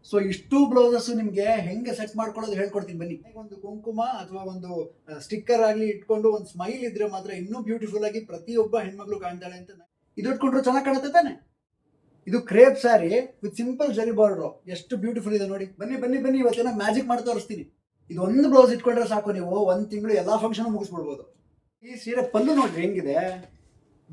So ಇಷ್ಟು blouses ನಿಮಗೆ ಹೆಂಗೆ ಸೆಟ್ ಮಾಡ್ಕೊಳ್ಳೋದು ಹೇಳ್ಕೊಡ್ತೀನಿ ಬನ್ನಿ. ಒಂದು ಕುಂಕುಮ ಅಥವಾ ಒಂದು ಸ್ಟಿಕ್ಕರ್ ಆಗಲಿ ಇಟ್ಕೊಂಡು ಒಂದು ಸ್ಮೈಲ್ ಇದ್ರೆ ಮಾತ್ರ ಇನ್ನೂ ಬ್ಯೂಟಿಫುಲ್ ಆಗಿ ಪ್ರತಿಯೊಬ್ಬ ಹೆಣ್ಮಗಳು ಕಾಣ್ತಾಳೆ ಅಂತ. ಇದು ಇಟ್ಕೊಂಡ್ರು ಚೆನ್ನಾಗಿ ಕಾಣುತ್ತೆ ತಾನೆ. ಇದು ಕ್ರೇಪ್ ಸ್ಯಾರಿ ವಿತ್ ಸಿಂಪಲ್ ಜರಿ ಬಾರ್ಡರ್, ಎಷ್ಟು ಬ್ಯೂಟಿಫುಲ್ ಇದೆ ನೋಡಿ. ಬನ್ನಿ ಬನ್ನಿ ಬನ್ನಿ, ಇವತ್ತೇನ ಮ್ಯಾಜಿಕ್ ಮಾಡಿ ತೋರಿಸ್ತೀನಿ. ಇದು ಒಂದು ಬ್ಲೌಸ್ ಇಟ್ಕೊಂಡ್ರೆ ಸಾಕು, ನೀವು ಒಂದು ತಿಂಗಳು ಎಲ್ಲಾ ಫಂಕ್ಷನ್ ಮುಗಿಸ್ಬಿಡ್ಬೋದು. ಈ ಸೀರೆ ಪಲ್ಲು ನೋಡ್ರಿ ಹೆಂಗಿದೆ,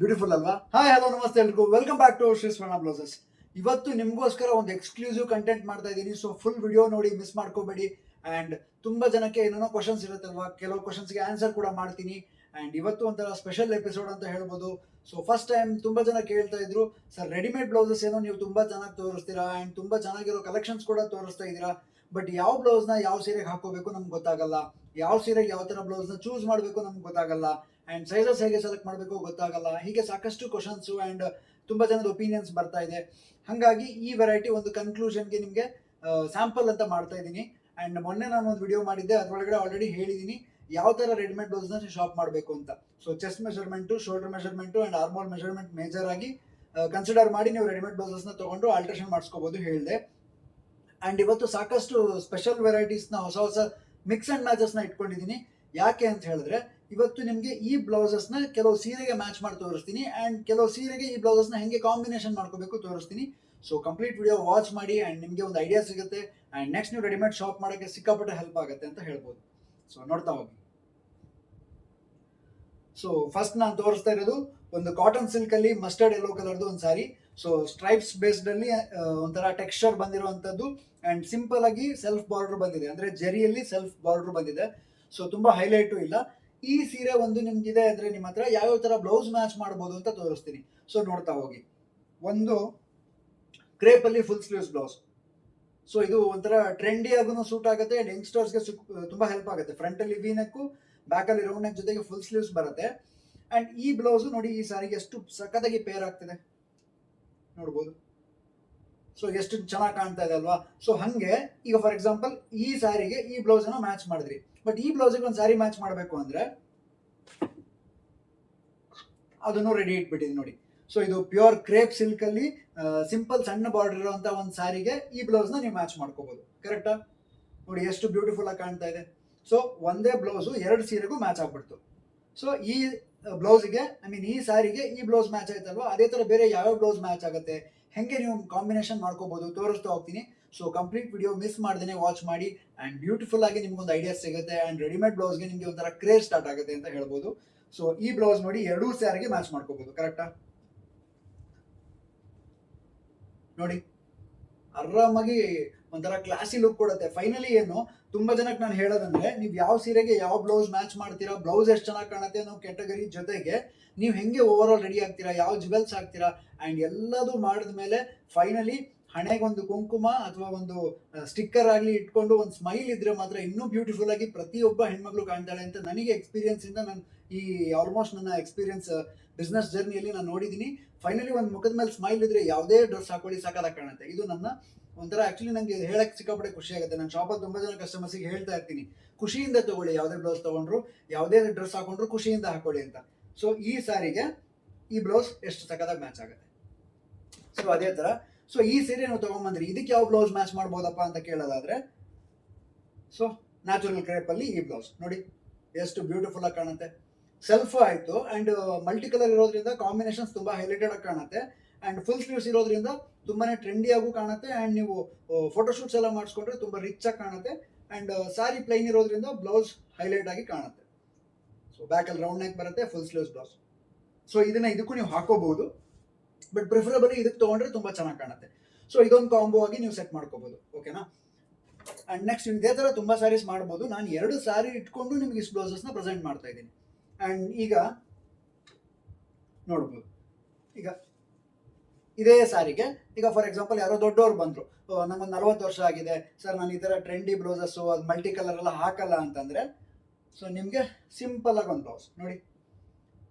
ಬ್ಯೂಟಿಫುಲ್ ಅಲ್ವಾ? ಹಾಯ್ ಹಲೋ ನಮಸ್ತೆ ಎಲ್ರಿಗೂ, welcome back to Shri Swarna blouses. ಇವತ್ತು ನಿಮಗೋಸ್ಕರ ಒಂದು ಎಕ್ಸ್ಕ್ಲೂಸಿವ್ ಕಂಟೆಂಟ್ ಮಾಡ್ತಾ ಇದ್ದೀನಿ. ಸೊ ಫುಲ್ ವಿಡಿಯೋ ನೋಡಿ, ಮಿಸ್ ಮಾಡ್ಕೋಬೇಡಿ. ಆ್ಯಂಡ್ ತುಂಬ ಜನಕ್ಕೆ ಏನೇನೋ ಕ್ವಶನ್ಸ್ ಇರುತ್ತಲ್ವಾ, ಕೆಲವು ಕ್ವಶನ್ಸ್ಗೆ ಆನ್ಸರ್ ಕೂಡ ಮಾಡ್ತೀನಿ. ಆ್ಯಂಡ್ ಇವತ್ತು ಒಂಥರ ಸ್ಪೆಷಲ್ ಎಪಿಸೋಡ್ ಅಂತ ಹೇಳ್ಬೋದು. ಸೊ ಫಸ್ಟ್ ಟೈಮ್ ತುಂಬ ಜನ ಕೇಳ್ತಾ ಇದ್ರು, ಸರ್ ರೆಡಿಮೇಡ್ ಬ್ಲೌಸಸ್ ಏನೋ ನೀವು ತುಂಬ ಚೆನ್ನಾಗಿ ತೋರಿಸ್ತೀರಾ ಆ್ಯಂಡ್ ತುಂಬ ಚೆನ್ನಾಗಿರೋ ಕಲೆಕ್ಷನ್ಸ್ ಕೂಡ ತೋರಿಸ್ತಾ ಇದ್ದೀರಾ, ಬಟ್ ಯಾವ ಬ್ಲೌಸ್ನ ಯಾವ ಸೀರೆಗೆ ಹಾಕೋಬೇಕು ನಮ್ಗೆ ಗೊತ್ತಾಗಲ್ಲ, ಯಾವ ಸೀರೆಗೆ ಯಾವ ಥರ ಬ್ಲೌಸ್ನ ಚೂಸ್ ಮಾಡಬೇಕು ನಮ್ಗೆ ಗೊತ್ತಾಗಲ್ಲ, ಆ್ಯಂಡ್ ಸೈಜಸ್ ಹೇಗೆ ಸೆಲೆಕ್ಟ್ ಮಾಡಬೇಕು ಗೊತ್ತಾಗಲ್ಲ. ಹೀಗೆ ಸಾಕಷ್ಟು ಕ್ವಶನ್ಸು ಆ್ಯಂಡ್ ತುಂಬ ಜನದ ಒಪಿನಿಯನ್ಸ್ ಬರ್ತಾ ಇದೆ. ಹಾಗಾಗಿ ಈ ವೆರೈಟಿ ಒಂದು ಕನ್ಕ್ಲೂಷನ್ಗೆ ನಿಮಗೆ ಸ್ಯಾಂಪಲ್ ಅಂತ ಮಾಡ್ತಾ ಇದ್ದೀನಿ. ಆ್ಯಂಡ್ ಮೊನ್ನೆ ನಾನು ಒಂದು ವಿಡಿಯೋ ಮಾಡಿದ್ದೆ, ಅದರೊಳಗಡೆ ಆಲ್ರೆಡಿ ಹೇಳಿದ್ದೀನಿ ಯಾವ ಥರ ರೆಡಿಮೇಡ್ ಬ್ಲೌಸ್ನ ಶಾಪ್ ಮಾಡಬೇಕು ಅಂತ. So chest measurement, shoulder measurement and armhole measurement major ಆಗಿ ಕನ್ಸಿಡರ್ ಮಾಡಿ ನೀವು ರೆಡಿಮೇಡ್ ಬ್ಲೌಸಸ್ನ ತೊಗೊಂಡು ಆಲ್ಟ್ರೇಷನ್ ಮಾಡಿಸ್ಕೋಬೋದು ಹೇಳಿದೆ. ಆ್ಯಂಡ್ ಇವತ್ತು ಸಾಕಷ್ಟು ಸ್ಪೆಷಲ್ ವೆರೈಟೀಸ್ನ, ಹೊಸ ಹೊಸ ಮಿಕ್ಸ್ ಆ್ಯಂಡ್ ಮ್ಯಾಚಸ್ನ ಇಟ್ಕೊಂಡಿದ್ದೀನಿ. ಯಾಕೆ ಅಂತ ಹೇಳಿದ್ರೆ, ಇವತ್ತು ನಿಮಗೆ ಈ ಬ್ಲೌಸಸ್ನ ಕೆಲವು ಸೀರೆಗೆ ಮ್ಯಾಚ್ ಮಾಡಿ ತೋರಿಸ್ತೀನಿ ಆ್ಯಂಡ್ ಕೆಲವು ಸೀರೆಗೆ ಈ ಬ್ಲೌಸಸ್ನ ಹೆಂಗೆ ಕಾಂಬಿನೇಷನ್ ಮಾಡ್ಕೋಬೇಕು ತೋರಿಸ್ತೀನಿ. ಸೊ ಕಂಪ್ಲೀಟ್ ವಿಡಿಯೋ ವಾಚ್ ಮಾಡಿ ಆ್ಯಂಡ್ ನಿಮಗೆ ಒಂದು ಐಡಿಯಾ ಸಿಗುತ್ತೆ. ಆ್ಯಂಡ್ ನೆಕ್ಸ್ಟ್ ನೀವು ರೆಡಿಮೇಡ್ ಶಾಪ್ ಮಾಡೋಕ್ಕೆ ಸಿಕ್ಕಾಪಟ್ಟೆ ಹೆಲ್ಪ್ ಆಗುತ್ತೆ ಅಂತ ಹೇಳ್ಬೋದು. ಸೊ ನೋಡ್ತಾ ಹೋಗಿ. ಸೊ ಫಸ್ಟ್ ನಾನು ತೋರಿಸ್ತಾ ಇರೋದು ಒಂದು ಕಾಟನ್ ಸಿಲ್ಕಲ್ಲಿ ಮಸ್ಟರ್ಡ್ ಯೆಲ್ಲೋ ಕಲರ್ದು ಒಂದು ಸಾರಿ. ಸೊ ಸ್ಟ್ರೈಪ್ಸ್ ಬೇಸ್ಡಲ್ಲಿ ಒಂಥರ ಟೆಕ್ಸ್ಚರ್ ಬಂದಿರುವಂಥದ್ದು ಆ್ಯಂಡ್ ಸಿಂಪಲ್ ಆಗಿ ಸೆಲ್ಫ್ ಬಾರ್ಡರ್ ಬಂದಿದೆ, ಅಂದರೆ ಜರಿಯಲ್ಲಿ ಸೆಲ್ಫ್ ಬಾರ್ಡರ್ ಬಂದಿದೆ. ಸೊ ತುಂಬ ಹೈಲೈಟು ಇಲ್ಲ. ಈ ಸೀರೆ ಒಂದು ನಿಮ್ಗಿದೆ ಅಂದರೆ ನಿಮ್ಮ ಹತ್ರ ಯಾವ್ಯಾವ ಥರ ಬ್ಲೌಸ್ ಮ್ಯಾಚ್ ಮಾಡ್ಬೋದು ಅಂತ ತೋರಿಸ್ತೀನಿ. ಸೊ ನೋಡ್ತಾ ಹೋಗಿ. ಒಂದು ಕ್ರೇಪಲ್ಲಿ ಫುಲ್ ಸ್ಲೀವ್ಸ್ ಬ್ಲೌಸ್. ಸೊ ಇದು ಒಂಥರ ಟ್ರೆಂಡಿ ಆಗೂ ಸೂಟ್ ಆಗುತ್ತೆ ಆ್ಯಂಡ್ ಯಂಗ್ಸ್ಟರ್ಸ್ಗೆ ತುಂಬ ಹೆಲ್ಪ್ ಆಗುತ್ತೆ. ಫ್ರಂಟಲ್ಲಿ ವಿ ನೆಕ್ಕು, ಬ್ಯಾಕಲ್ಲಿ ರೌಂಡ್ ನೆಕ್ ಜೊತೆಗೆ ಫುಲ್ ಸ್ಲೀವ್ಸ್ ಬರುತ್ತೆ. ಆ್ಯಂಡ್ ಈ ಬ್ಲೌಸು ನೋಡಿ ಈ ಸಾರಿಗೆ ಎಷ್ಟು ಸಖತ್ತಾಗಿ ಪೇರ್ ಆಗ್ತಿದೆ ನೋಡ್ಬೋದು. ಸೊ ಎಷ್ಟು ಚೆನ್ನಾಗಿ ಕಾಣ್ತಾ ಇದೆ ಅಲ್ವಾ? ಸೊ ಹಾಗೆ ಈಗ ಫಾರ್ ಎಕ್ಸಾಂಪಲ್ ಈ ಸ್ಯಾರಿಗೆ ಈ ಬ್ಲೌಸನ್ನು ಮ್ಯಾಚ್ ಮಾಡಿದ್ರಿ, ಬಟ್ ಈ ಬ್ಲೌಸಿಗೆ ಒಂದು ಸ್ಯಾರಿ ಮ್ಯಾಚ್ ಮಾಡಬೇಕು ಅಂದರೆ ಅದನ್ನು ರೆಡಿ ಇಟ್ಬಿಟ್ಟಿದ್ದೀನಿ ನೋಡಿ. ಸೊ ಇದು ಪ್ಯೂರ್ ಕ್ರೇಪ್ ಸಿಲ್ಕಲ್ಲಿ ಸಿಂಪಲ್ ಸಣ್ಣ ಬಾರ್ಡರ್ ಇರುವಂಥ ಒಂದು ಸ್ಯಾರಿಗೆ ಈ ಬ್ಲೌಸ್ನ ನೀವು ಮ್ಯಾಚ್ ಮಾಡ್ಕೋಬೋದು. ಕರೆಕ್ಟಾ? ನೋಡಿ ಎಷ್ಟು ಬ್ಯೂಟಿಫುಲ್ ಆಗಿ ಕಾಣ್ತಾ ಇದೆ. ಸೊ ಒಂದೇ ಬ್ಲೌಸು ಎರಡು ಸೀರೆಗೂ ಮ್ಯಾಚ್ ಆಗ್ಬಿಡ್ತು. ಸೊ ಈ ಬ್ಲೌಸಿಗೆ ಈ ಸ್ಯಾರಿಗೆ ಈ ಬ್ಲೌಸ್ ಮ್ಯಾಚ್ ಆಯ್ತಲ್ವಾ, ಅದೇ ಥರ ಬೇರೆ ಯಾವ್ಯಾವ ಬ್ಲೌಸ್ ಮ್ಯಾಚ್ ಆಗುತ್ತೆ, ಹೆಂಗೆ ನೀವು ಕಾಂಬಿನೇಷನ್ ಮಾಡ್ಕೋಬೋದು ತೋರಿಸ್ತಾ ಹೋಗ್ತೀನಿ. ಸೊ ಕಂಪ್ಲೀಟ್ ವಿಡಿಯೋ ಮಿಸ್ ಮಾಡ್ದೇ ವಾಚ್ ಮಾಡಿ ಆ್ಯಂಡ್ ಬ್ಯೂಟಿಫುಲ್ ಆಗಿ ನಿಮ್ಗೊಂದು ಐಡಿಯಾ ಸಿಗುತ್ತೆ ಆ್ಯಂಡ್ ರೆಡಿಮೇಡ್ ಬ್ಲೌಸ್ಗೆ ನಿಮಗೆ ಒಂಥರ ಕ್ರೇಜ್ ಸ್ಟಾರ್ಟ್ ಆಗುತ್ತೆ ಅಂತ ಹೇಳ್ಬೋದು. ಸೊ ಈ ಬ್ಲೌಸ್ ನೋಡಿ ಎರಡೂ ಸ್ಯಾರಿಗೆ ಮ್ಯಾಚ್ ಮಾಡ್ಕೋಬೋದು. ಕರೆಕ್ಟಾ? ನೋಡಿ ಆರಾಮಾಗಿ ಒಂಥರ ಕ್ಲಾಸಿ ಲುಕ್ ಕೊಡುತ್ತೆ. ಫೈನಲಿ ಏನು ತುಂಬ ಜನಕ್ಕೆ ನಾನು ಹೇಳೋದಂದ್ರೆ, ನೀವು ಯಾವ ಸೀರೆಗೆ ಯಾವ ಬ್ಲೌಸ್ ಮ್ಯಾಚ್ ಮಾಡ್ತೀರಾ, ಬ್ಲೌಸ್ ಎಷ್ಟು ಚೆನ್ನಾಗಿ ಕಾಣುತ್ತೆ ಅನ್ನೋ ಕ್ಯಾಟಗರಿ ಜೊತೆಗೆ ನೀವು ಹೆಂಗೆ ಓವರ್ ಆಲ್ ರೆಡಿ ಆಗ್ತೀರಾ, ಯಾವ ಜ್ಯುವೆಲ್ಸ್ ಹಾಕ್ತೀರಾ ಆ್ಯಂಡ್ ಎಲ್ಲದೂ ಮಾಡಿದ ಮೇಲೆ ಫೈನಲಿ ಹಣೆಗೆ ಒಂದು ಕುಂಕುಮ ಅಥವಾ ಒಂದು ಸ್ಟಿಕ್ಕರ್ ಆಗಲಿ ಇಟ್ಕೊಂಡು ಒಂದು ಸ್ಮೈಲ್ ಇದ್ರೆ ಮಾತ್ರ ಇನ್ನೂ ಬ್ಯೂಟಿಫುಲ್ ಆಗಿ ಪ್ರತಿಯೊಬ್ಬ ಹೆಣ್ಮಗಳು ಕಾಣ್ತಾಳೆ ಅಂತ ನನಗೆ ಎಕ್ಸ್ಪೀರಿಯನ್ಸಿಂದ, ನಾನು ಈ ಆಲ್ಮೋಸ್ಟ್ ನನ್ನ ಎಕ್ಸ್ಪೀರಿಯನ್ಸ್ ಬಿಸ್ನೆಸ್ ಜರ್ನಿಯಲ್ಲಿ ನಾನು ನೋಡಿದ್ದೀನಿ. ಫೈನಲಿ ಒಂದು ಮುಖದ ಮೇಲೆ ಸ್ಮೈಲ್ ಇದ್ರೆ ಯಾವುದೇ ಡ್ರೆಸ್ ಹಾಕೊಳ್ಳಿ ಸಕ್ಕತ್ತಾಗಿ ಕಾಣುತ್ತೆ. ಇದು ನನ್ನ ಒಂಥರ ಆ್ಯಕ್ಚುಲಿ ನನಗೆ ಹೇಳಕ್ಕೆ ಸಿಕ್ಕಾಪಟ್ಟೆ ಖುಷಿ ಆಗುತ್ತೆ. ನಾನು ಶಾಪಲ್ಲಿ ತುಂಬ ಜನ ಕಸ್ಟಮರ್ಸಿಗೆ ಹೇಳ್ತಾ ಇರ್ತೀನಿ, ಖುಷಿಯಿಂದ ತಗೊಳ್ಳಿ, ಯಾವುದೇ ಬ್ಲೌಸ್ ತೊಗೊಂಡ್ರು ಯಾವುದೇ ಡ್ರೆಸ್ ಹಾಕೊಂಡ್ರು ಖುಷಿಯಿಂದ ಹಾಕೊಳ್ಳಿ ಅಂತ. ಸೊ ಈ ಸ್ಯಾರಿಗೆ ಈ ಬ್ಲೌಸ್ ಎಷ್ಟು ಸಕ್ಕತ್ತಾಗಿ ಮ್ಯಾಚ್ ಆಗುತ್ತೆ. ಸೊ ಅದೇ ಥರ ಸೊ ಈ ಸೀರೆ ನಾವು ತೊಗೊಂಬಂದ್ರಿ, ಇದಕ್ಕೆ ಯಾವ ಬ್ಲೌಸ್ ಮ್ಯಾಚ್ ಮಾಡ್ಬೋದಪ್ಪ ಅಂತ ಕೇಳೋದಾದರೆ, ಸೊ ನ್ಯಾಚುರಲ್ ಕ್ರೇಪಲ್ಲಿ ಈ ಬ್ಲೌಸ್ ನೋಡಿ ಎಷ್ಟು ಬ್ಯೂಟಿಫುಲ್ ಆಗಿ ಕಾಣುತ್ತೆ. ಸೆಲ್ಫ್ ಆಯಿತು ಆ್ಯಂಡ್ ಮಲ್ಟಿ ಕಲರ್ ಇರೋದ್ರಿಂದ ಕಾಂಬಿನೇಷನ್ಸ್ ತುಂಬ ಹೈಲೈಟೆಡ್ ಆಗಿ ಕಾಣುತ್ತೆ. ಆ್ಯಂಡ್ ಫುಲ್ ಸ್ಲೀವ್ಸ್ ಇರೋದ್ರಿಂದ ತುಂಬಾ ಟ್ರೆಂಡಿಯಾಗೂ ಕಾಣುತ್ತೆ ಆ್ಯಂಡ್ ನೀವು ಫೋಟೋಶೂಟ್ಸ್ ಎಲ್ಲ ಮಾಡಿಸ್ಕೊಂಡ್ರೆ ತುಂಬ ರಿಚ್ ಆಗಿ ಕಾಣುತ್ತೆ. ಆ್ಯಂಡ್ ಸಾರಿ ಪ್ಲೈನ್ ಇರೋದ್ರಿಂದ ಬ್ಲೌಸ್ ಹೈಲೈಟ್ ಆಗಿ ಕಾಣುತ್ತೆ. ಸೊ ಬ್ಯಾಕಲ್ಲಿ ರೌಂಡ್ ನೆಕ್ ಬರುತ್ತೆ, ಫುಲ್ ಸ್ಲೀವ್ಸ್ ಬ್ಲೌಸ್. ಸೊ ಇದಕ್ಕೂ ನೀವು ಹಾಕೋಬಹುದು, ಬಟ್ ಪ್ರಿಫರಬಲಿ ಇದಕ್ಕೆ ತೊಗೊಂಡ್ರೆ ತುಂಬ ಚೆನ್ನಾಗಿ ಕಾಣುತ್ತೆ. ಸೊ ಇದೊಂದು ಕಾಂಬೋ ಆಗಿ ನೀವು ಸೆಟ್ ಮಾಡ್ಕೋಬೋದು. ಓಕೆನಾ? ಆ್ಯಂಡ್ ನೆಕ್ಸ್ಟ್ ಇದೇ ಥರ ತುಂಬ ಸ್ಯಾರೀಸ್ ಮಾಡ್ಬೋದು. ನಾನು ಎರಡು ಸ್ಯಾರಿ ಇಟ್ಕೊಂಡು ನಿಮ್ಗೆ ಇಷ್ಟು ಬ್ಲೌಸಸ್ನ ಪ್ರೆಸೆಂಟ್ ಮಾಡ್ತಾ ಇದ್ದೀನಿ. ಆ್ಯಂಡ್ ಈಗ ನೋಡ್ಬೋದು, ಈಗ ಇದೇ ಸ್ಯಾರಿಗೆ ಈಗ ಫಾರ್ ಎಕ್ಸಾಂಪಲ್ ಯಾರೋ ದೊಡ್ಡವ್ರು ಬಂದರು, ನಂಗೊಂದು 40 ವರ್ಷ ಆಗಿದೆ ಸರ್, ನಾನು ಈ ಥರ ಟ್ರೆಂಡಿ ಬ್ಲೌಸಸ್ಸು ಅದು ಮಲ್ಟಿ ಕಲರ್ ಎಲ್ಲ ಹಾಕಲ್ಲ ಅಂತಂದರೆ, ಸೊ ನಿಮಗೆ ಸಿಂಪಲ್ ಆಗಿ ಒಂದು ಬ್ಲೌಸ್ ನೋಡಿ.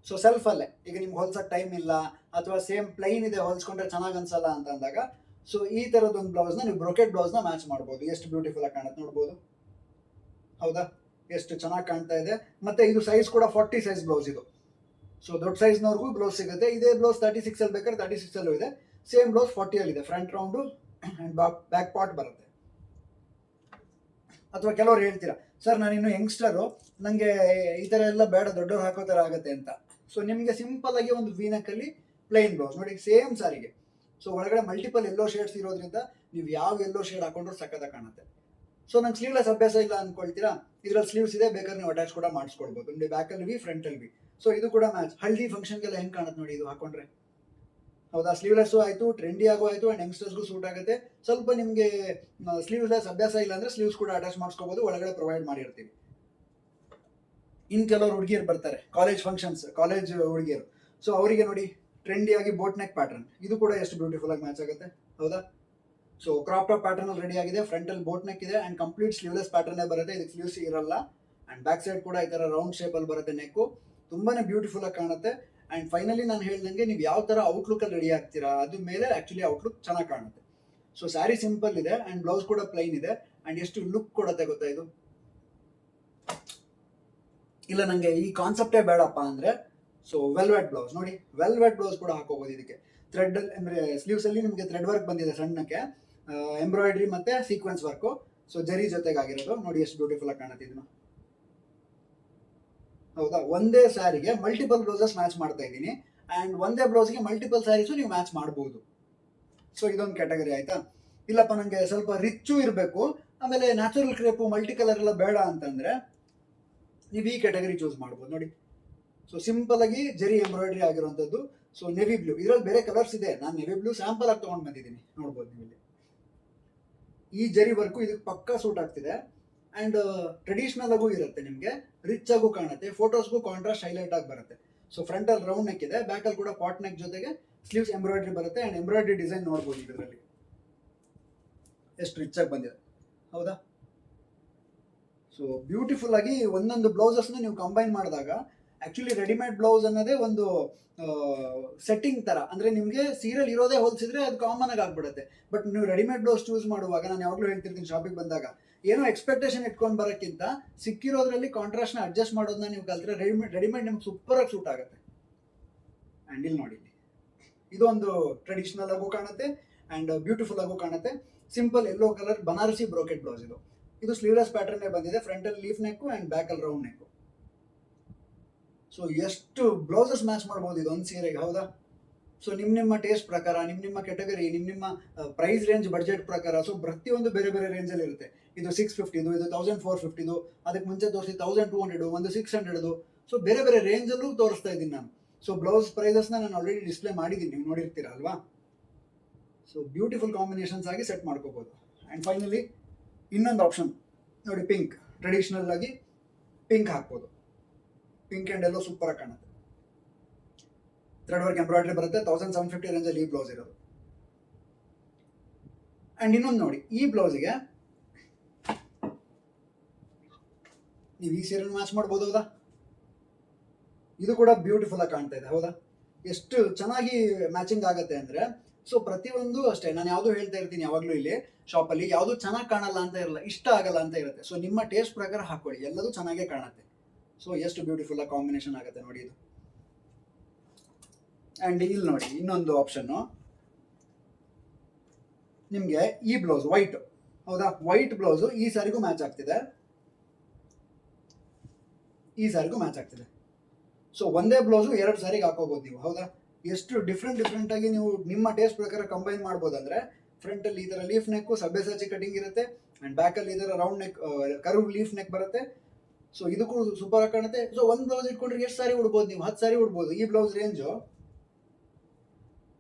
ಸೊ ಸೆಲ್ಫಲ್ಲೇ ಈಗ ನಿಮ್ಗೆ ಹೊಲ್ಸೋಕ್ಕೆ ಟೈಮ್ ಇಲ್ಲ ಅಥವಾ ಸೇಮ್ ಪ್ಲೈನ್ ಇದೆ ಹೊಲ್ಸ್ಕೊಂಡ್ರೆ ಚೆನ್ನಾಗಿ ಅನ್ಸಲ್ಲ ಅಂತ ಅಂದಾಗ, ಸೊ ಈ ಥರದೊಂದು ಬ್ಲೌಸ್ನ ನೀವು ಬ್ರೊಕೆಟ್ ಬ್ಲೌಸ್ನ ಮ್ಯಾಚ್ ಮಾಡ್ಬೋದು. ಎಷ್ಟು ಬ್ಯೂಟಿಫುಲ್ ಆಗಿ ಕಾಣುತ್ತೆ ನೋಡ್ಬೋದು. ಹೌದಾ? ಎಷ್ಟು ಚೆನ್ನಾಗಿ ಕಾಣ್ತಾ ಇದೆ. ಮತ್ತು ಇದು ಸೈಜ್ ಕೂಡ 40 ಸೈಜ್ ಬ್ಲೌಸ್ ಇದು. ಸೊ ದೊಡ್ಡ ಸೈಜ್ನವ್ರಿಗೂ ಬ್ಲೌಸ್ ಸಿಗುತ್ತೆ. ಇದೇ ಬ್ಲೌಸ್ 36 ಬೇಕಾದ್ರೆ 36 ಇದೆ. ಸೇಮ್ ಬ್ಲೌಸ್ 40 ಇದೆ. Front round and back part ಬರುತ್ತೆ. ಅಥವಾ ಕೆಲವರು ಹೇಳ್ತೀರಾ ಸರ್ ನಾನು ಇನ್ನು ಯಂಗ್ಸ್ಟರು, ನನಗೆ ಈ ಥರ ಎಲ್ಲ ಬೇಡ, ದೊಡ್ಡವ್ರು ಹಾಕೋ ಥರ ಆಗುತ್ತೆ ಅಂತ. ಸೊ ನಿಮಗೆ ಸಿಂಪಲ್ ಆಗಿ ಒಂದು ವೀನಕ್ಕಲ್ಲಿ ಪ್ಲೈನ್ ಬ್ಲೌಸ್ ನೋಡಿ, ಸೇಮ್ ಸಾರಿಗೆ. ಸೊ ಒಳಗಡೆ ಮಲ್ಟಿಪಲ್ ಎಲ್ಲೋ ಶೇಡ್ಸ್ ಇರೋದ್ರಿಂದ ನೀವು ಯಾವ ಎಲ್ಲೋ ಶೇಡ್ ಹಾಕೊಂಡ್ರು ಸಕ್ಕತ್ತಾಗಿ ಕಾಣುತ್ತೆ. ಸೊ ನಂಗೆ ಸ್ಲೀವ್ಲೆಸ್ ಅಭ್ಯಾಸ ಇಲ್ಲ ಅನ್ಕೊಳ್ತೀರಾ, ಇದ್ರಲ್ಲಿ ಸ್ಲೀವ್ಸ್ ಇದೆ, ಬೇಕಾದ್ರೆ ನೀವು ಅಟ್ಯಾಚ್ ಕೂಡ ಮಾಡಿಸ್ಕೊಳ್ಬೋದು. ನಿಮಗೆ ಬ್ಯಾಕಲ್ಲಿ ವಿ, ಫ್ರಂಟಲ್ಲಿ ವಿ. ಸೊ ಇದು ಕೂಡ ಮ್ಯಾಚ್. ಹಲ್ದಿ ಫಂಕ್ಷನ್ಗೆಲ್ಲ ಹೆಂಗೆ ಕಾಣುತ್ತೆ ನೋಡಿ ಇದು ಹಾಕೊಂಡ್ರೆ. ಹೌದಾ, ಸ್ಲೀವ್ಲೆಸ್ಸು ಆಯಿತು, ಟ್ರೆಂಡಿ ಆಗೋ ಆಯಿತು, ಆ್ಯಂಡ್ ಯಂಗ್ಸ್ಟರ್ಸ್ಗೂ ಸೂಟ್ ಆಗುತ್ತೆ. ಸ್ವಲ್ಪ ನಿಮಗೆ ಸ್ಲೀವ್ಲೆಸ್ ಅಭ್ಯಾಸ ಇಲ್ಲ ಅಂದರೆ ಸ್ಲೀವ್ಸ್ ಕೂಡ ಅಟ್ಯಾಚ್ ಮಾಡಿಸ್ಕೋಬೋದು, ಒಳಗಡೆ ಪ್ರೊವೈಡ್ ಮಾಡಿರ್ತೀವಿ. ಇನ್ನು ಕೆಲವರು ಹುಡುಗಿಯರು ಬರ್ತಾರೆ, ಕಾಲೇಜ್ ಫಂಕ್ಷನ್ಸ್, ಕಾಲೇಜ್ ಹುಡುಗಿಯರು. ಸೊ ಅವರಿಗೆ ನೋಡಿ ಟ್ರೆಂಡಿಯಾಗಿ ಬೋಟ್ ನೆಕ್ ಪ್ಯಾಟರ್ನ್, ಇದು ಕೂಡ ಎಷ್ಟು ಬ್ಯೂಟಿಫುಲ್ ಆಗಿ ಮ್ಯಾಚ್ ಆಗುತ್ತೆ. ಹೌದಾ, so crop top pattern ready ಆಗಿದೆ, ಫ್ರಂಟಲ್ಲಿ ಬೋಟ್ ನೆಕ್ ಇದೆ, ಆ್ಯಂಡ್ ಕಂಪ್ಲೀಟ್ ಸ್ಲೀವ್ಲೆಸ್ ಪ್ಯಾಟರ್ನೇ ಬರುತ್ತೆ. ಇದಕ್ಕೆ ಸ್ಲೀವ್ಸ್ ಇರಲ್ಲ, ಆ್ಯಂಡ್ ಬ್ಯಾಕ್ ಸೈಡ್ ಕೂಡ ಈ ಥರ ರೌಂಡ್ ಶೇಪಲ್ಲಿ ಬರುತ್ತೆ ನೆಕ್ಕು. ತುಂಬಾ ಬ್ಯೂಟಿಫುಲ್ ಆಗಿ ಕಾಣುತ್ತೆ. ಆ್ಯಂಡ್ ಫೈನಲಿ ನಾನು ಹೇಳ್ದಂಗೆ ನೀವು ಯಾವ ಥರ ಔಟ್ಲುಕ್ಕಲ್ಲಿ ರೆಡಿ ಆಗ್ತೀರಾ ಅದ್ರ ಮೇಲೆ ಆ್ಯಕ್ಚುಲಿ ಔಟ್ಲುಕ್ ಚೆನ್ನಾಗಿ ಕಾಣುತ್ತೆ. ಸೊ ಸ್ಯಾರಿ ಸಿಂಪಲ್ ಇದೆ, ಆ್ಯಂಡ್ ಬ್ಲೌಸ್ ಕೂಡ ಪ್ಲೈನ್ ಇದೆ, ಆ್ಯಂಡ್ ಎಷ್ಟು ಲುಕ್ ಕೊಡುತ್ತೆ ಗೊತ್ತಾ ಇದು. ಇಲ್ಲ ನನಗೆ ಈ ಕಾನ್ಸೆಪ್ಟೇ ಬೇಡಪ್ಪ ಅಂದರೆ, ಸೊ ವೆಲ್ವೆಟ್ ಬ್ಲೌಸ್ ನೋಡಿ, ವೆಲ್ವೆಟ್ ಬ್ಲೌಸ್ ಕೂಡ ಹಾಕೋಬೋದು ಇದಕ್ಕೆ. ಥ್ರೆಡ್ ಅಂದರೆ ಸ್ಲೀವ್ಸಲ್ಲಿ ನಿಮಗೆ ಥ್ರೆಡ್ ವರ್ಕ್ ಬಂದಿದೆ ಸಣ್ಣಕ್ಕೆ, ಎಂಬ್ರಾಯ್ಡ್ರಿ ಮತ್ತು ಸೀಕ್ವೆನ್ಸ್ ವರ್ಕು. ಸೊ ಜರಿ ಜೊತೆಗಾಗಿರೋದು ನೋಡಿ, ಎಷ್ಟು ಬ್ಯೂಟಿಫುಲ್ ಆಗಿ ಕಾಣುತ್ತೆ ಇದನ್ನು. ಹೌದಾ, ಒಂದೇ ಸ್ಯಾರಿಗೆ ಮಲ್ಟಿಪಲ್ ಬ್ಲೌಸಸ್ ಮ್ಯಾಚ್ ಮಾಡ್ತಾ ಇದ್ದೀನಿ, ಆ್ಯಂಡ್ ಒಂದೇ ಬ್ಲೌಸ್ಗೆ ಮಲ್ಟಿಪಲ್ ಸ್ಯಾರೀಸು ನೀವು ಮ್ಯಾಚ್ ಮಾಡ್ಬೋದು. ಸೊ ಇದೊಂದು ಕ್ಯಾಟಗರಿ ಆಯಿತಾ. ಇಲ್ಲಪ್ಪ ನನಗೆ ಸ್ವಲ್ಪ ರಿಚ್ಚು ಇರಬೇಕು, ಆಮೇಲೆ ನ್ಯಾಚುರಲ್ ಕ್ರೇಪು ಮಲ್ಟಿ ಕಲರ್ ಎಲ್ಲ ಬೇಡ ಅಂತಂದರೆ ನೀವು ಈ ಕ್ಯಾಟಗರಿ ಚೂಸ್ ಮಾಡ್ಬೋದು ನೋಡಿ. ಸೊ ಸಿಂಪಲ್ ಆಗಿ ಜರಿ ಎಂಬ್ರಾಯ್ಡ್ರಿ ಆಗಿರುವಂಥದ್ದು. ಸೊ ನೆವಿ ಬ್ಲೂ, ಇದರಲ್ಲಿ ಬೇರೆ ಕಲರ್ಸ್ ಇದೆ, ನಾನು ನೆವಿ ಬ್ಲೂ ಸ್ಯಾಂಪಲ್ ಆಗಿ ತೊಗೊಂಡು ಬಂದಿದ್ದೀನಿ, ನೋಡ್ಬೋದು ನೀವು ಇಲ್ಲಿ. ಈ ಜರಿ ವರ್ಕು ಇದಕ್ಕೆ ಪಕ್ಕಾ ಸೂಟ್ ಆಗ್ತಿದೆ, ಆ್ಯಂಡ್ ಟ್ರೆಡಿಷ್ನಲ್ ಆಗೂ ಇರುತ್ತೆ, ನಿಮಗೆ ರಿಚ್ ಆಗು ಕಾಣುತ್ತೆ, ಫೋಟೋಸ್ಗೂ ಕಾಂಟ್ರಾಸ್ಟ್ ಹೈಲೈಟ್ ಆಗಿ ಬರುತ್ತೆ. ಸೊ ಫ್ರಂಟಲ್ಲಿ ರೌಂಡ್ ನೆಕ್ ಇದೆ, ಬ್ಯಾಕಲ್ಲಿ ಕೂಡ ಪಾಟ್ ನೆಕ್ ಜೊತೆಗೆ ಸ್ಲೀವ್ಸ್ ಎಂಬ್ರಾಯ್ಡ್ರಿ ಬರುತ್ತೆ, ಆ್ಯಂಡ್ ಎಂಬ್ರಾಯ್ಡ್ರಿ ಡಿಸೈನ್ ನೋಡ್ಬೋದು ಇದರಲ್ಲಿ ಎಷ್ಟು ರಿಚ್ ಆಗಿ ಬಂದಿದೆ. ಹೌದಾ, ಸೊ ಬ್ಯೂಟಿಫುಲ್ ಆಗಿ ಒಂದೊಂದು ಬ್ಲೌಸಸ್ನ ನೀವು ಕಂಬೈನ್ ಮಾಡಿದಾಗ ಆ್ಯಕ್ಚುಲಿ ರೆಡಿಮೇಡ್ ಬ್ಲೌಸ್ ಅನ್ನೋದೇ ಒಂದು ಸೆಟ್ಟಿಂಗ್ ಥರ, ಅಂದರೆ ನಿಮಗೆ ಸೀರಿಯಲ್ ಇರೋದೇ ಹೋಲಿಸಿದ್ರೆ ಅದು ಕಾಮನ್ ಆಗಿ ಆಗ್ಬಿಡುತ್ತೆ. ಬಟ್ ನೀವು ರೆಡಿಮೇಡ್ ಬ್ಲೌಸ್ ಚೂಸ್ ಮಾಡುವಾಗ, ನಾನು ಯಾವಾಗಲೂ ಹೇಳ್ತಿರ್ತೀನಿ ಶಾಪಿಗೆ ಬಂದಾಗ, ಏನೋ ಎಕ್ಸ್ಪೆಕ್ಟೇಷನ್ ಇಟ್ಕೊಂಡು ಬರೋಕ್ಕಿಂತ ಸಿಕ್ಕಿರೋದ್ರಲ್ಲಿ ಕಾಂಟ್ರಾಸ್ಟ್ನ ಅಡ್ಜಸ್ಟ್ ಮಾಡೋದನ್ನ ನೀವು ಕಲ್ತ್ರೆ ರೆಡಿಮೇಡ್ ನಿಮ್ಗೆ ಸೂಪರಾಗಿ ಸೂಟ್ ಆಗುತ್ತೆ. ಆ್ಯಂಡ್ ಇಲ್ಲಿ ನೋಡಿ, ಇದೊಂದು ಟ್ರೆಡಿಷ್ನಲ್ ಆಗು ಕಾಣುತ್ತೆ, ಆ್ಯಂಡ್ ಬ್ಯೂಟಿಫುಲ್ ಆಗು ಕಾಣುತ್ತೆ. Simple yellow colour Banarasi brocade blouse ಇದು ಸ್ಲೀವ್ಲೆಸ್ ಪ್ಯಾಟರ್ನೇ ಬಂದಿದೆ, ಫ್ರಂಟಲ್ಲಿ ಲೀಫ್ ನೆಕ್ಕು ಆ್ಯಂಡ್ ಬ್ಯಾಕಲ್ಲಿ ರೌಂಡ್ ನೆಕ್ಕು. ಸೊ ಎಷ್ಟು ಬ್ಲೌಸಸ್ ಮ್ಯಾಚ್ ಮಾಡ್ಬೋದು ಇದೊಂದು ಸೀರೆಗೆ. ಹೌದಾ, ಸೊ ನಿಮ್ಮ ಟೇಸ್ಟ್ ಪ್ರಕಾರ, ನಿಮ್ಮ ಕೆಟಗರಿ, ನಿಮ್ಮ ಪ್ರೈಸ್ ರೇಂಜ್, ಬಡ್ಜೆಟ್ ಪ್ರಕಾರ, ಸೊ ಪ್ರತಿಯೊಂದು ಬೇರೆ ಬೇರೆ ರೇಂಜಲ್ಲಿ ಇರುತ್ತೆ. ಇದು 650, ಇದು 1450, ಅದಕ್ಕೆ ಮುಂಚೆ ತೋರಿಸಿ 1200, ಒಂದು 600. ಸೊ ಬೇರೆ ಬೇರೆ ರೇಂಜಲ್ಲೂ ತೋರಿಸ್ತಾ ಇದ್ದೀನಿ ನಾನು. ಸೊ ಬ್ಲೌಸ್ ಪ್ರೈಸಸ್ನ ನಾನು ಆಲ್ರೆಡಿ ಡಿಸ್ಪ್ಲೇ ಮಾಡಿದ್ದೀನಿ, ನೀವು ನೋಡಿರ್ತೀರ ಅಲ್ವಾ. ಸೊ ಬ್ಯೂಟಿಫುಲ್ ಕಾಂಬಿನೇಷನ್ಸ್ ಆಗಿ ಸೆಟ್ ಮಾಡ್ಕೋಬೋದು. ಆ್ಯಂಡ್ ಫೈನಲಿ ಇನ್ನೊಂದು ಆಪ್ಷನ್ ನೋಡಿ, ಪಿಂಕ್, ಟ್ರೆಡಿಷ್ನಲ್ ಆಗಿ ಪಿಂಕ್ ಹಾಕ್ಬೋದು. ಪಿಂಕ್ ಆ್ಯಂಡ್ ಎಲ್ಲೋ ಸೂಪರಾಗಿ ಕಾಣುತ್ತೆ. ಥ್ರೆಡ್ ವರ್ಕ್ ಎಂಬ್ರಾಯ್ಡ್ರಿ ಬರುತ್ತೆ, 1750 ರೇಂಜಲ್ಲಿ ಈ ಬ್ಲೌಸ್ ಇರೋದು. ಆ್ಯಂಡ್ ಇನ್ನೊಂದು ನೋಡಿ, ಈ ಬ್ಲೌಸಿಗೆ ನೀವು ಈ ಸೀರೆನ ಮ್ಯಾಚ್ ಮಾಡ್ಬೋದು. ಹೌದಾ, ಇದು ಕೂಡ ಬ್ಯೂಟಿಫುಲ್ ಆಗಿ ಕಾಣ್ತಾ ಇದೆ. ಹೌದಾ, ಎಷ್ಟು ಚೆನ್ನಾಗಿ ಮ್ಯಾಚಿಂಗ್ ಆಗುತ್ತೆ ಅಂದರೆ, ಸೊ ಪ್ರತಿಯೊಂದು ಅಷ್ಟೇ, ನಾನು ಯಾವುದೂ ಹೇಳ್ತಾ ಇರ್ತೀನಿ ಯಾವಾಗಲೂ ಇಲ್ಲಿ ಶಾಪಲ್ಲಿ, ಯಾವುದು ಚೆನ್ನಾಗಿ ಕಾಣಲ್ಲ ಅಂತ ಇರಲ್ಲ, ಇಷ್ಟ ಆಗಲ್ಲ ಅಂತ ಇರುತ್ತೆ. ಸೊ ನಿಮ್ಮ ಟೇಸ್ಟ್ ಪ್ರಕಾರ ಹಾಕೊಳ್ಳಿ, ಎಲ್ಲದೂ ಚೆನ್ನಾಗೇ ಕಾಣುತ್ತೆ. ಸೊ ಎಷ್ಟು ಬ್ಯೂಟಿಫುಲ್ ಆಗಿ ಕಾಂಬಿನೇಷನ್ ಆಗುತ್ತೆ ನೋಡಿ ಇದು. ಆ್ಯಂಡ್ ಇಲ್ಲಿ ನೋಡಿ ಇನ್ನೊಂದು ಆಪ್ಷನ್ನು ನಿಮಗೆ, ಈ ಬ್ಲೌಸ್ ವೈಟ್. ಹೌದಾ, ವೈಟ್ ಬ್ಲೌಸು ಈ ಸಾರಿಗೂ ಮ್ಯಾಚ್ ಆಗ್ತಿದೆ, ಈ ಸಾರಿಗೂ ಮ್ಯಾಚ್ ಆಗ್ತಿದೆ. ಸೊ ಒಂದೇ ಬ್ಲೌಸು ಎರಡು ಸಾರಿಗೆ ಹಾಕೋಬೋದು ನೀವು. ಹೌದಾ, ಎಷ್ಟು ಡಿಫ್ರೆಂಟ್ ಆಗಿ ನೀವು ನಿಮ್ಮ ಟೇಸ್ಟ್ ಪ್ರಕಾರ ಕಂಬೈನ್ ಮಾಡ್ಬೋದು ಅಂದರೆ, ಫ್ರಂಟಲ್ಲಿ ಈ ಥರ ಲೀಫ್ ನೆಕ್ಕು ಸಬ್ಬೆಸಾಚಿ ಕಟಿಂಗ್ ಇರುತ್ತೆ, ಆ್ಯಂಡ್ ಬ್ಯಾಕಲ್ಲಿ ಈ ಥರ round neck curve leaf neck ಬರುತ್ತೆ. ಸೊ ಇದಕ್ಕೂ ಸೂಪರ್ ಆಗಿ ಕಾಣುತ್ತೆ. ಸೊ ಒಂದು ಬ್ಲೌಸ್ ಇಟ್ಕೊಂಡ್ರೆ ಎಷ್ಟು ಸಾರಿ ಉಡ್ಬೋದು ನೀವು? 10 ಸಾರಿ ಉಡ್ಬೋದು. ಈ ಬ್ಲೌಸ್ ರೇಂಜು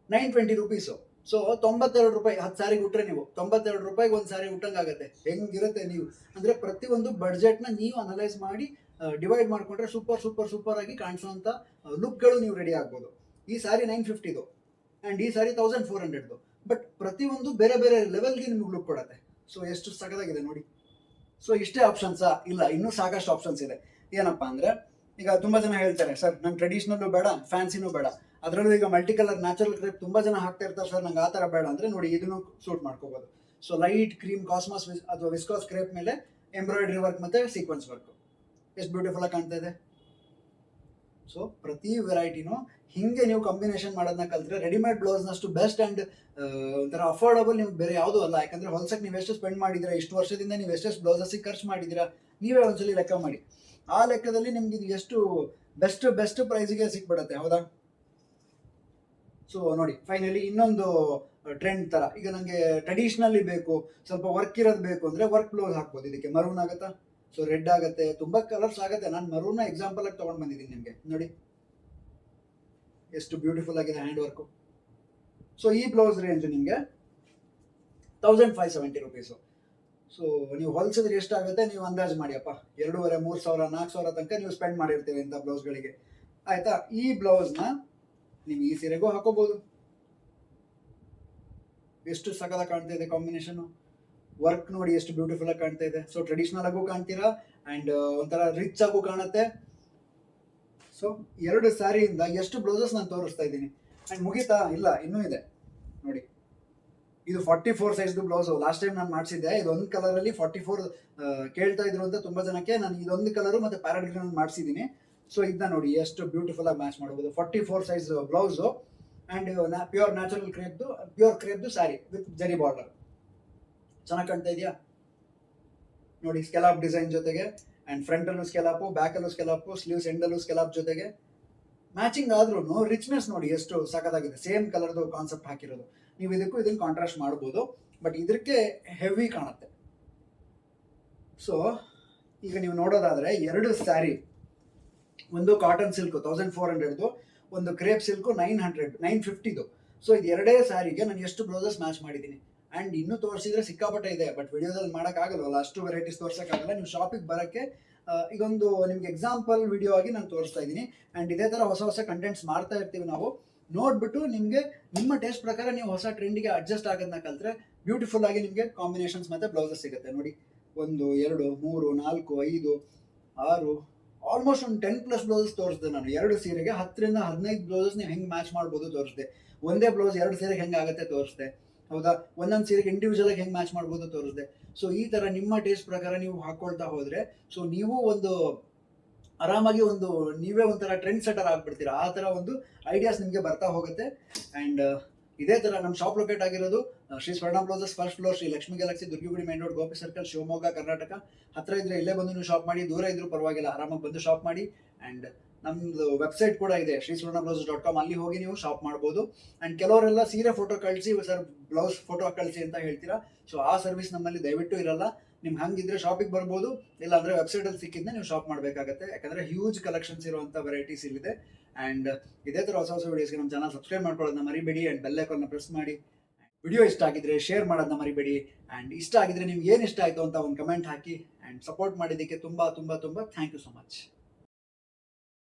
920 ರುಪೀಸು. ಸೊ 92 ರೂಪಾಯಿ 10 ಸಾರಿಗೆ ಉಟ್ರೆ ನೀವು 92 ರೂಪಾಯಿಗೆ ಒಂದು ಸಾರಿ ಉಟ್ಟಂಗಾಗುತ್ತೆ. ಹೆಂಗಿರುತ್ತೆ ನೀವು ಅಂದರೆ ಪ್ರತಿಯೊಂದು ಬಡ್ಜೆಟ್ನ ನೀವು ಅನಲೈಸ್ ಮಾಡಿ ಡಿವೈಡ್ ಮಾಡಿಕೊಂಡ್ರೆ ಸೂಪರ್ ಆಗಿ ಕಾಣಿಸೋಂಥ ಲುಕ್ಗಳು ನೀವು ರೆಡಿ ಆಗ್ಬೋದು. ಈ ಸಾರಿ 950 ಆ್ಯಂಡ್ ಈ ಸಾರಿ 1400. ಬಟ್ ಪ್ರತಿಯೊಂದು ಬೇರೆ ಬೇರೆ ಲೆವೆಲ್ಗೆ ನಿಮ್ಗೆ ಲುಕ್ ಕೊಡುತ್ತೆ. ಸೊ ಎಷ್ಟು ಸಖತ್ತಾಗಿದೆ ನೋಡಿ. ಸೊ ಇಷ್ಟೇ ಆಪ್ಷನ್ಸಾ? ಇಲ್ಲ, ಇನ್ನೂ ಸಾಕಷ್ಟು ಆಪ್ಷನ್ಸ್ ಇದೆ. ಏನಪ್ಪ ಅಂದರೆ, ಈಗ ತುಂಬ ಜನ ಹೇಳ್ತಾರೆ ಸರ್ ನಂಗೆ ಟ್ರೆಡಿಷ್ನಲ್ಲು ಬೇಡ, ಫ್ಯಾನ್ಸಿನೂ ಬೇಡ, ಅದರಲ್ಲೂ ಈಗ ಮಲ್ಟಿ ಕಲರ್ ನ್ಯಾಚುರಲ್ ಕ್ರೇಪ್ ತುಂಬ ಜನ ಹಾಕ್ತಾ ಇರ್ತಾರೆ ಸರ್, ನಂಗೆ ಆ ಥರ ಬೇಡ ಅಂದರೆ ನೋಡಿ ಇದನ್ನು ಸೂಟ್ ಮಾಡ್ಕೋಬೋದು. ಸೊ ಲೈಟ್ ಕ್ರೀಮ್ ಕಾಸ್ಮಾಸ್ ಅಥವಾ ವಿಸ್ಕಾಸ್ ಕ್ರೇಪ್ ಮೇಲೆ ಎಂಬ್ರಾಯ್ಡ್ರಿ ವರ್ಕ್ ಮತ್ತು ಸೀಕ್ವೆನ್ಸ್ ವರ್ಕು ಎಷ್ಟು ಬ್ಯೂಟಿಫುಲ್ ಆಗಿ ಕಾಣ್ತಾ ಇದೆ. ಸೊ ಪ್ರತಿ ವೆರೈಟಿನೂ ಹಿಂಗೆ ನೀವು ಕಾಂಬಿನೇಷನ್ ಮಾಡೋದನ್ನ ಕಲ್ತ್ರೆ ರೆಡಿಮೇಡ್ ಬ್ಲೌಸ್ನಷ್ಟು ಬೆಸ್ಟ್ ಆ್ಯಂಡ್ ಒಂಥರ ಅಫೋರ್ಡಬಲ್ ನಿಮ್ಗೆ ಬೇರೆ ಯಾವುದೂ ಅಲ್ಲ. ಯಾಕಂದರೆ ಹೊಲ್ಸಕ್ಕೆ ನೀವು ಎಷ್ಟು ಸ್ಪೆಂಡ್ ಮಾಡಿದ್ದೀರಾ, ಇಷ್ಟು ವರ್ಷದಿಂದ ನೀವು ಎಷ್ಟೆಷ್ಟು ಬ್ಲೌಸಸ್ಸಿಗೆ ಖರ್ಚು ಮಾಡಿದ್ದೀರಾ, ನೀವೇ ಒಂದ್ಸಲಿ ಲೆಕ್ಕ ಮಾಡಿ. ಆ ಲೆಕ್ಕದಲ್ಲಿ ನಿಮ್ಗೆ ಇದು ಎಷ್ಟು ಬೆಸ್ಟ್ ಪ್ರೈಸಿಗೆ ಸಿಕ್ಬಿಡುತ್ತೆ, ಹೌದಾ? ಸೊ ನೋಡಿ, ಫೈನಲಿ ಇನ್ನೊಂದು ಟ್ರೆಂಡ್ ಥರ, ಈಗ ನನಗೆ ಟ್ರೆಡಿಷ್ನಲಿ ಬೇಕು, ಸ್ವಲ್ಪ ವರ್ಕ್ ಇರೋದು ಬೇಕು ಅಂದರೆ ವರ್ಕ್ ಬ್ಲೌಸ್ ಹಾಕ್ಬೋದು. ಇದಕ್ಕೆ ಮರೂನ್ ಆಗುತ್ತಾ, ಸೊ ರೆಡ್ ಆಗುತ್ತೆ, ತುಂಬ ಕಲರ್ಸ್ ಆಗುತ್ತೆ. ನಾನು ಮರೂನ್ನ ಎಕ್ಸಾಂಪಲ್ ಆಗಿ ತೊಗೊಂಡು ಬಂದಿದ್ದೀನಿ ನಿಮಗೆ. ನೋಡಿ ಎಷ್ಟು ಬ್ಯೂಟಿಫುಲ್ ಆಗಿದೆ ಹ್ಯಾಂಡ್ ವರ್ಕು. ಸೊ ಈ ಬ್ಲೌಸ್ ರೇಂಜ್ ನಿಮಗೆ 1570 ರುಪೀಸು. ಸೊ ನೀವು ಹೊಲಿಸಿದ್ರೆ ಎಷ್ಟಾಗುತ್ತೆ ನೀವು ಅಂದಾಜು ಮಾಡಿಯಪ್ಪ, 2,500, 3,000, 4,000 ತನಕ ನೀವು ಸ್ಪೆಂಡ್ ಮಾಡಿರ್ತೀವಿ ಇಂಥ ಬ್ಲೌಸ್ಗಳಿಗೆ, ಆಯಿತಾ? ಈ ಬ್ಲೌಸ್ನ ನೀವು ಈ ಸೀರೆಗೂ ಹಾಕೋಬೋದು. ಎಷ್ಟು ಸಕಲ ಕಾಣ್ತಾ ಇದೆ ಕಾಂಬಿನೇಷನು. ವರ್ಕ್ ನೋಡಿ ಎಷ್ಟು ಬ್ಯೂಟಿಫುಲ್ ಆಗಿ ಕಾಣ್ತಾ ಇದೆ. ಸೊ ಟ್ರೆಡಿಷನಲ್ ಆಗು ಕಾಣ್ತೀರಾ ಆ್ಯಂಡ್ ಒಂಥರ ರಿಚ್ ಆಗು ಕಾಣುತ್ತೆ. ಸೊ 2 ಸ್ಯಾರಿಯಿಂದ ಎಷ್ಟು ಬ್ಲೌಸಸ್ ನಾನು ತೋರಿಸ್ತಾ ಇದ್ದೀನಿ. ಆ್ಯಂಡ್ ಮುಗೀತಾ? ಇಲ್ಲ, ಇನ್ನೂ ಇದೆ ನೋಡಿ. ಇದು 44 ಸೈಜ್ದು ಬ್ಲೌಸು. ಲಾಸ್ಟ್ ಟೈಮ್ ನಾನು ಮಾಡಿಸಿದ್ದೆ, ಇದೊಂದು ಕಲರಲ್ಲಿ 44 ಕೇಳ್ತಾ ಇದ್ರು ಅಂತ ತುಂಬ ಜನಕ್ಕೆ. ನಾನು ಇದೊಂದು ಕಲರು ಮತ್ತು ಪ್ಯಾರೆಟ್ ಗ್ರೀನ್ ಮಾಡಿಸಿದ್ದೀನಿ. ಸೊ ಇದನ್ನ ನೋಡಿ ಎಷ್ಟು ಬ್ಯೂಟಿಫುಲ್ ಆಗಿ ಮ್ಯಾಚ್ ಮಾಡ್ಬೋದು. 44 size blouse and pure natural ಕ್ರೇಪ್ದು ಸ್ಯಾರಿ ವಿತ್ ಜರಿ ಬಾರ್ಡರ್. ಚೆನ್ನಾಗಿ ಕಾಣ್ತಾ ಇದೆಯಾ ನೋಡಿ? ಸ್ಕೆಲಾಪ್ ಡಿಸೈನ್ ಜೊತೆಗೆ ಆ್ಯಂಡ್ ಫ್ರಂಟಲ್ಲೂ ಸ್ಕೆಲಾಪು, ಬ್ಯಾಕಲ್ಲೂ ಸ್ಕೆಲಾಪು, ಸ್ಲೀವ್ಸ್ ಎಂಡಲ್ಲೂ ಸ್ಕೆಲಾಪ್ ಜೊತೆಗೆ ಮ್ಯಾಚಿಂಗ್ ಆದ್ರೂ ರಿಚ್ನೆಸ್ ನೋಡಿ ಎಷ್ಟು ಸಖತ್ತಾಗಿದೆ. ಸೇಮ್ ಕಲರ್ದು ಕಾನ್ಸೆಪ್ಟ್ ಹಾಕಿರೋದು. ನೀವು ಇದನ್ನು ಕಾಂಟ್ರಾಸ್ಟ್ ಮಾಡ್ಬೋದು, ಬಟ್ ಇದಕ್ಕೆ ಹೆವಿ ಕಾಣುತ್ತೆ. ಸೊ ಈಗ ನೀವು ನೋಡೋದಾದರೆ 2 ಸ್ಯಾರಿ, ಒಂದು ಕಾಟನ್ ಸಿಲ್ಕು 1400ದು, ಒಂದು ಕ್ರೇಪ್ ಸಿಲ್ಕು 950ದು. ಸೊ ಇದು 2 ಸ್ಯಾರಿಗೆ ನಾನು ಎಷ್ಟು ಬ್ಲೌಸಸ್ ಮ್ಯಾಚ್ ಮಾಡಿದ್ದೀನಿ. ಆ್ಯಂಡ್ ಇನ್ನೂ ತೋರಿಸಿದ್ರೆ ಸಿಕ್ಕಾಪಟ್ಟೆ ಇದೆ, ಬಟ್ ವಿಡಿಯೋದಲ್ಲಿ ಮಾಡೋಕ್ಕಾಗಲ್ವಲ್ಲ, ಅಷ್ಟು ವೆರೈಟೀಸ್ ತೋರ್ಸೋಕ್ಕಾಗಲ್ಲ. ನೀವು ಶಾಪಿಗೆ ಬರೋಕ್ಕೆ ಈಗೊಂದು ನಿಮ್ಗೆ ಎಕ್ಸಾಂಪಲ್ ವಿಡಿಯೋ ಆಗಿ ನಾನು ತೋರಿಸ್ತಾ ಇದ್ದೀನಿ. ಆ್ಯಂಡ್ ಇದೇ ಥರ ಹೊಸ ಕಂಟೆಂಟ್ಸ್ ಮಾಡ್ತಾ ಇರ್ತೀವಿ ನಾವು. ನೋಡಿಬಿಟ್ಟು ನಿಮಗೆ ನಿಮ್ಮ ಟೇಸ್ಟ್ ಪ್ರಕಾರ ನೀವು ಹೊಸ ಟ್ರೆಂಡಿಗೆ ಅಡ್ಜಸ್ಟ್ ಆಗೋದನ್ನ ಕಲಿತ್ರೆ ಬ್ಯೂಟಿಫುಲ್ ಆಗಿ ನಿಮಗೆ ಕಾಂಬಿನೇಷನ್ಸ್ ಮತ್ತು ಬ್ಲೌಸಸ್ ಸಿಗುತ್ತೆ. ನೋಡಿ, 1, 2, 3, 4, 5, 6, ಆಲ್ಮೋಸ್ಟ್ ಒಂದು 10+ ಬ್ಲೌಸಸ್ ತೋರಿಸಿದೆ ನಾನು. 2 ಸೀರೆಗೆ 10ರಿಂದ 15 ಬ್ಲೌಸಸ್ ನೀವು ಹೆಂಗೆ ಮ್ಯಾಚ್ ಮಾಡ್ಬೋದು ತೋರಿಸಿದೆ. ಒಂದೇ ಬ್ಲೌಸ್ 2 ಸೀರೆಗೆ ಹೆಂಗೆ ಆಗುತ್ತೆ ತೋರಿಸಿದೆ, ಹೌದಾ? ಒಂದೊಂದು ಸೀರೆಗೆ ಇಂಡಿವಿಜುವಲ್ ಆಗಿ ಹೆಂಗೆ ಮ್ಯಾಚ್ ಮಾಡ್ಬೋದು ತೋರಿಸಿದೆ. ಸೊ ಈ ಥರ ನಿಮ್ಮ ಟೇಸ್ಟ್ ಪ್ರಕಾರ ನೀವು ಹಾಕ್ಕೊಳ್ತಾ ಹೋದರೆ, ಸೊ ನೀವು ಒಂದು ಆರಾಮಾಗಿ ನೀವೇ ಒಂಥರ ಟ್ರೆಂಡ್ ಸೆಟರ್ ಆಗಿಬಿಡ್ತೀರಾ. ಆ ಥರ ಒಂದು ಐಡಿಯಾಸ್ ನಿಮಗೆ ಬರ್ತಾ ಹೋಗುತ್ತೆ. ಆ್ಯಂಡ್ ಇದೇ ಥರ ನಮ್ಮ ಶಾಪ್ ಲೊಕೇಟ್ ಆಗಿರೋದು Shri Swarna blouses, first floor, Shri Lakshmi galaxy, Durgigudi main road, Gopi circle, Shivamogga, Karnataka. ಹತ್ತಿರ ಇದ್ದರೆ ಇಲ್ಲೇ ಬಂದು ನೀವು ಶಾಪ್ ಮಾಡಿ, ದೂರ ಇದ್ರೂ ಪರವಾಗಿಲ್ಲ, ಆರಾಮಾಗಿ ಬಂದು ಶಾಪ್ ಮಾಡಿ. ಆ್ಯಂಡ್ ನಮ್ಮದು ವೆಬ್ಸೈಟ್ ಕೂಡ ಇದೆ, shriswarnablauses.com. ಅಲ್ಲಿ ಹೋಗಿ ನೀವು ಶಾಪ್ ಮಾಡ್ಬೋದು. ಆ್ಯಂಡ್ ಕೆಲವರೆಲ್ಲ ಸೀರೆ ಫೋಟೋ ಕಳಿಸಿ ಸರ್ ಬ್ಲೌಸ್ ಫೋಟೋ ಕಳಿಸಿ ಅಂತ ಹೇಳ್ತೀರಾ. ಸೊ ಆ ಸರ್ವಿಸ್ ನಮ್ಮಲ್ಲಿ ದಯವಿಟ್ಟು ಇರಲ್ಲ. ನಿಮ್ಗೆ ಹಂಗಿದ್ರೆ ಶಾಪಿಗೆ ಬರ್ಬೋದು, ಇಲ್ಲಾಂದರೆ ವೆಬ್ಸೈಟಲ್ಲಿ ಸಿಕ್ಕಿದ್ದೆ ನೀವು ಶಾಪ್ ಮಾಡಬೇಕಾಗತ್ತೆ. ಯಾಕಂದರೆ ಹ್ಯೂಜ್ ಕಲೆಕ್ಷನ್ಸ್ ಇರುವಂಥ ವೆರೈಟೀಸ್ ಇಲ್ಲಿದೆ. ಆ್ಯಂಡ್ ಇದೇ ಥರ ಹೊಸ ವೀಡಿಯೋಸ್ಗೆ ನಮ್ಮ ಚಾನಲ್ ಸಬ್ಸ್ಕ್ರೈಬ್ ಮಾಡ್ಕೊಳ್ಳೋದನ್ನ ಮರಿಬೇಡಿ. ಆ್ಯಂಡ್ ಬೆಲ್ ಐಕಾನ್ನ ಪ್ರೆಸ್ ಮಾಡಿ. ವಿಡಿಯೋ ಇಷ್ಟ ಆಗಿದ್ರೆ ಶೇರ್ ಮಾಡೋದನ್ನ ಮರಿಬೇಡಿ. ಆ್ಯಂಡ್ ಇಷ್ಟ ಆಗಿದ್ರೆ ನಿಮ್ಗೆ ಏನು ಇಷ್ಟ ಆಯಿತು ಅಂತ ಒಂದು ಕಮೆಂಟ್ ಹಾಕಿ. ಆ್ಯಂಡ್ ಸಪೋರ್ಟ್ ಮಾಡಿದ್ದಕ್ಕೆ ತುಂಬ ಥ್ಯಾಂಕ್ ಯು ಸೊ ಮಚ್.